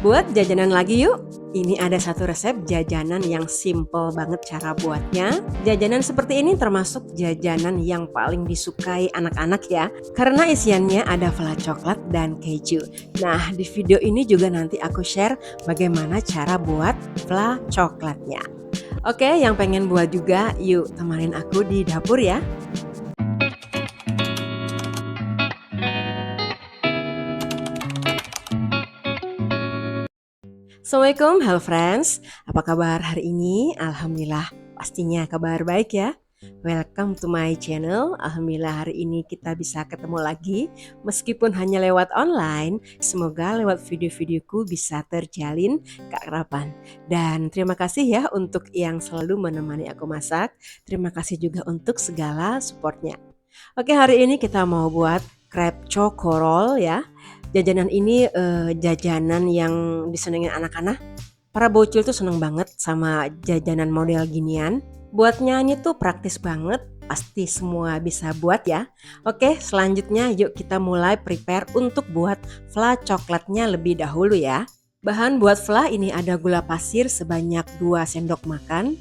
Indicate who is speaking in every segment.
Speaker 1: Buat jajanan lagi yuk. Ini ada satu resep jajanan yang simple banget cara buatnya. Jajanan seperti ini termasuk jajanan yang paling disukai anak-anak ya. Karena isiannya ada fla coklat dan keju. Nah, di video ini juga nanti aku share bagaimana cara buat fla coklatnya. Oke, yang pengen buat juga, yuk temanin aku di dapur ya. Assalamualaikum, hello friends. Apa kabar hari ini? Alhamdulillah, pastinya kabar baik ya. Welcome to my channel. Alhamdulillah hari ini kita bisa ketemu lagi. Meskipun hanya lewat online, semoga lewat video-videoku bisa terjalin keakraban. Dan terima kasih ya untuk yang selalu menemani aku masak. Terima kasih juga untuk segala supportnya. Oke, hari ini kita mau buat crepe choco roll ya. Jajanan ini jajanan yang disenengin anak-anak. Para bocil tuh seneng banget sama jajanan model ginian. Buatnya ini tuh praktis banget, pasti semua bisa buat ya. Oke, selanjutnya yuk kita mulai prepare untuk buat fla coklatnya lebih dahulu ya. Bahan buat fla ini ada gula pasir sebanyak 2 sendok makan,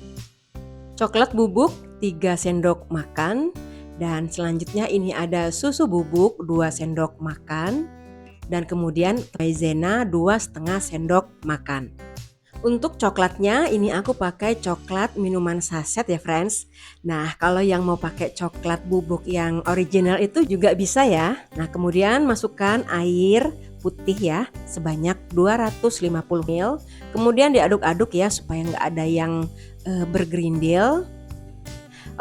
Speaker 1: coklat bubuk 3 sendok makan, dan selanjutnya ini ada susu bubuk 2 sendok makan, dan kemudian maizena 2,5 sendok makan. Untuk coklatnya ini aku pakai coklat minuman saset ya friends. Nah, kalau yang mau pakai coklat bubuk yang original itu juga bisa ya. Nah, kemudian masukkan air putih ya sebanyak 250 ml. Kemudian diaduk-aduk ya supaya nggak ada yang bergerindil.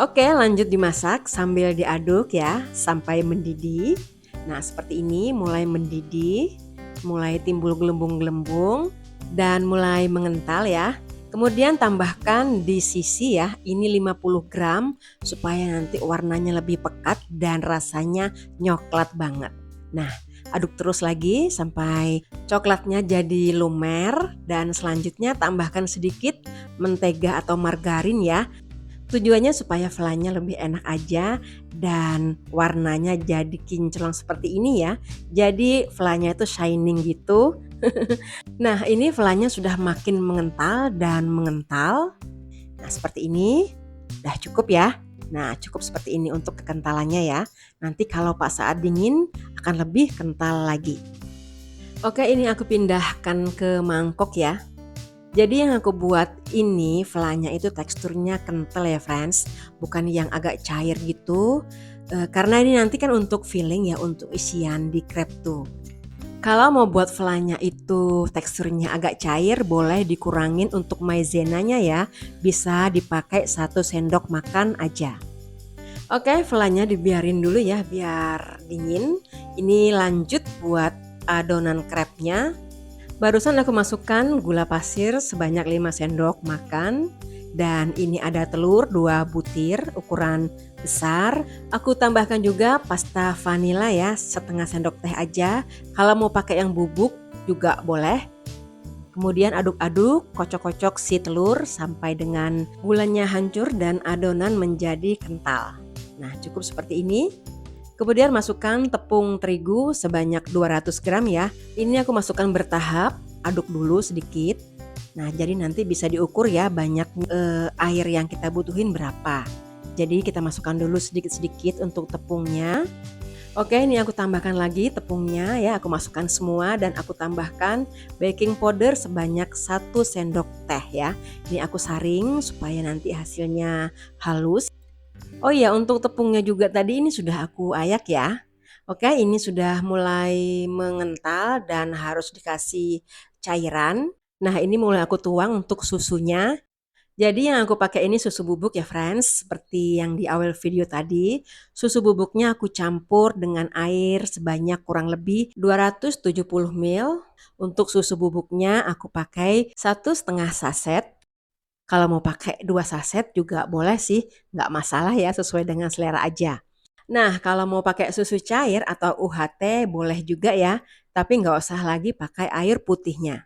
Speaker 1: Oke, lanjut dimasak sambil diaduk ya sampai mendidih. Nah, seperti ini mulai mendidih, mulai timbul gelembung-gelembung dan mulai mengental ya. Kemudian tambahkan di sisi ya, ini 50 gram supaya nanti warnanya lebih pekat dan rasanya nyoklat banget. Nah, aduk terus lagi sampai coklatnya jadi lumer dan selanjutnya tambahkan sedikit mentega atau margarin ya. Tujuannya supaya flanya lebih enak aja dan warnanya jadi kinclong seperti ini ya. Jadi flanya itu shining gitu. Nah, ini flanya sudah makin mengental dan mengental. Nah, seperti ini. Udah cukup ya. Nah, cukup seperti ini untuk kekentalannya ya. Nanti kalau pas saat dingin akan lebih kental lagi. Oke, ini aku pindahkan ke mangkok ya. Jadi yang aku buat ini flanya itu teksturnya kental ya friends, bukan yang agak cair gitu. Karena ini nanti kan untuk filling ya, untuk isian di crepe tuh. Kalau mau buat flanya itu teksturnya agak cair, boleh dikurangin untuk maizenanya ya. Bisa dipakai 1 sendok makan aja. Oke, flanya dibiarin dulu ya biar dingin. Ini lanjut buat adonan crepe-nya. Barusan aku masukkan gula pasir sebanyak 5 sendok makan dan ini ada telur 2 butir ukuran besar. Aku tambahkan juga pasta vanila ya, setengah sendok teh aja. Kalau mau pakai yang bubuk juga boleh. Kemudian aduk-aduk, kocok-kocok si telur sampai dengan gulanya hancur dan adonan menjadi kental. Nah, cukup seperti ini. Kemudian masukkan tepung terigu sebanyak 200 gram ya. Ini aku masukkan bertahap, aduk dulu sedikit. Nah, jadi nanti bisa diukur ya banyak air yang kita butuhin berapa. Jadi kita masukkan dulu sedikit-sedikit untuk tepungnya. Oke, ini aku tambahkan lagi tepungnya ya. Aku masukkan semua dan aku tambahkan baking powder sebanyak 1 sendok teh ya. Ini aku saring supaya nanti hasilnya halus. Oh iya, untuk tepungnya juga tadi ini sudah aku ayak ya. Oke, ini sudah mulai mengental dan harus dikasih cairan. Nah, ini mulai aku tuang untuk susunya. Jadi yang aku pakai ini susu bubuk ya friends, seperti yang di awal video tadi. Susu bubuknya aku campur dengan air sebanyak kurang lebih 270 ml. Untuk susu bubuknya aku pakai 1,5 saset. Kalau mau pakai 2 saset juga boleh sih, nggak masalah ya, sesuai dengan selera aja. Nah, kalau mau pakai susu cair atau UHT boleh juga ya, tapi nggak usah lagi pakai air putihnya.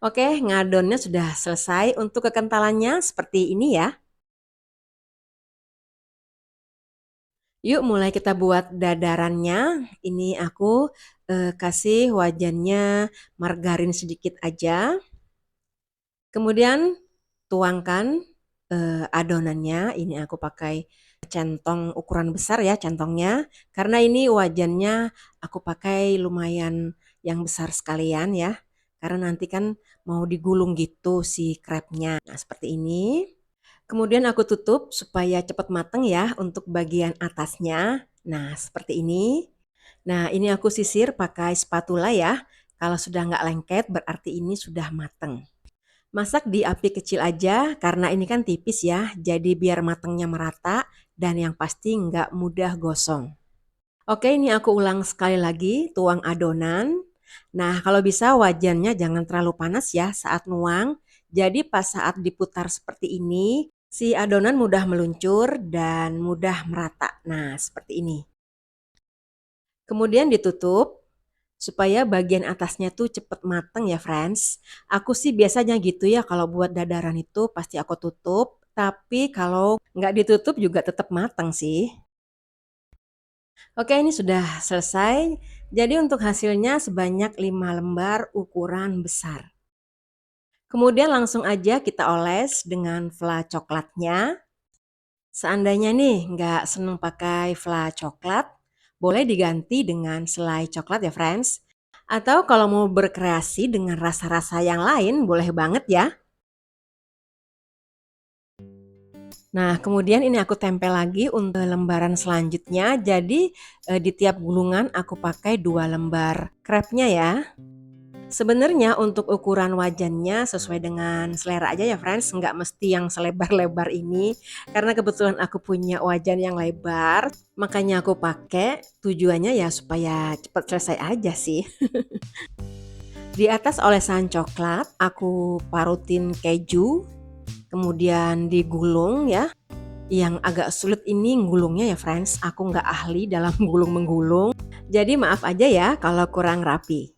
Speaker 1: Oke, ngadonnya sudah selesai. Untuk kekentalannya seperti ini ya. Yuk mulai kita buat dadarannya. Ini aku kasih wajannya margarin sedikit aja. Kemudian tuangkan adonannya. Ini aku pakai centong ukuran besar ya centongnya. Karena ini wajannya aku pakai lumayan yang besar sekalian ya. Karena nanti kan mau digulung gitu si krepnya. Nah seperti ini. Kemudian aku tutup supaya cepat matang ya untuk bagian atasnya. Nah, seperti ini. Nah, ini aku sisir pakai spatula ya. Kalau sudah nggak lengket berarti ini sudah matang. Masak di api kecil aja karena ini kan tipis ya. Jadi biar matangnya merata dan yang pasti nggak mudah gosong. Oke, ini aku ulang sekali lagi, tuang adonan. Nah, kalau bisa wajannya jangan terlalu panas ya saat nuang. Jadi pas saat diputar seperti ini, si adonan mudah meluncur dan mudah merata. Nah, seperti ini. Kemudian ditutup supaya bagian atasnya tuh cepet mateng ya, friends. Aku sih biasanya gitu ya kalau buat dadaran itu pasti aku tutup. Tapi kalau nggak ditutup juga tetap matang sih. Oke, ini sudah selesai. Jadi untuk hasilnya sebanyak 5 lembar ukuran besar. Kemudian langsung aja kita oles dengan fla coklatnya. Seandainya nih nggak seneng pakai fla coklat, boleh diganti dengan selai coklat ya friends. Atau kalau mau berkreasi dengan rasa-rasa yang lain, boleh banget ya. Nah, kemudian ini aku tempel lagi untuk lembaran selanjutnya. Jadi di tiap gulungan aku pakai 2 lembar krepnya ya. Sebenarnya untuk ukuran wajannya sesuai dengan selera aja ya friends, nggak mesti yang selebar-lebar ini. Karena kebetulan aku punya wajan yang lebar, makanya aku pakai. Tujuannya ya supaya cepat selesai aja sih. Di atas olesan coklat aku parutin keju, kemudian digulung ya. Yang agak sulit ini gulungnya ya friends, aku nggak ahli dalam gulung-menggulung. Jadi maaf aja ya kalau kurang rapi.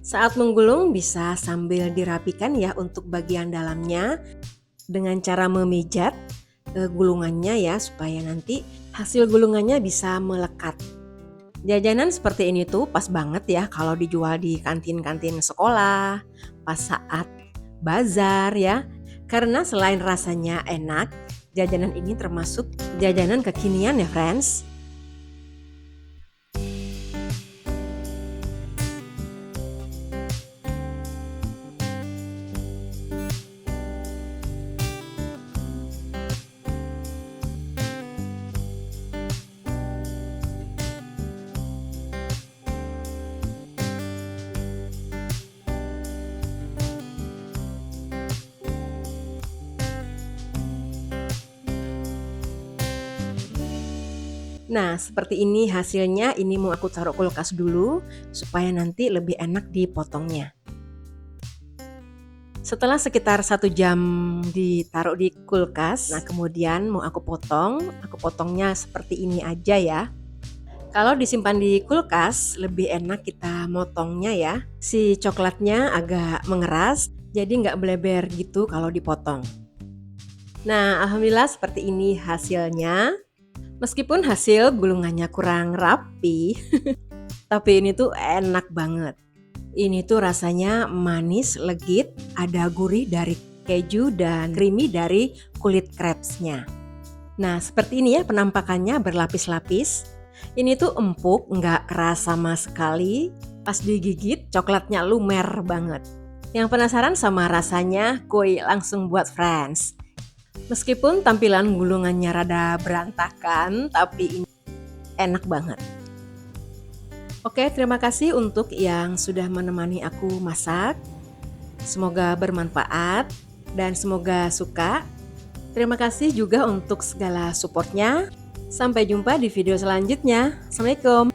Speaker 1: Saat menggulung bisa sambil dirapikan ya untuk bagian dalamnya dengan cara memijat gulungannya ya supaya nanti hasil gulungannya bisa melekat. Jajanan seperti ini tuh pas banget ya kalau dijual di kantin-kantin sekolah, pas saat bazar ya. Karena selain rasanya enak, jajanan ini termasuk jajanan kekinian ya friends. Nah, seperti ini hasilnya. Ini mau aku taruh kulkas dulu supaya nanti lebih enak dipotongnya. Setelah sekitar 1 jam ditaruh di kulkas, nah kemudian mau aku potongnya seperti ini aja ya. Kalau disimpan di kulkas lebih enak kita motongnya ya. Si coklatnya agak mengeras, jadi nggak melebar gitu kalau dipotong. Nah, alhamdulillah seperti ini hasilnya. Meskipun hasil gulungannya kurang rapi, tapi ini tuh enak banget. Ini tuh rasanya manis, legit, ada gurih dari keju dan creamy dari kulit crepes-nya. Nah, seperti ini ya penampakannya berlapis-lapis. Ini tuh empuk, nggak keras sama sekali. Pas digigit, coklatnya lumer banget. Yang penasaran sama rasanya, kuy langsung buat friends. Meskipun tampilan gulungannya rada berantakan, tapi ini enak banget. Oke, terima kasih untuk yang sudah menemani aku masak. Semoga bermanfaat dan semoga suka. Terima kasih juga untuk segala supportnya. Sampai jumpa di video selanjutnya. Assalamualaikum.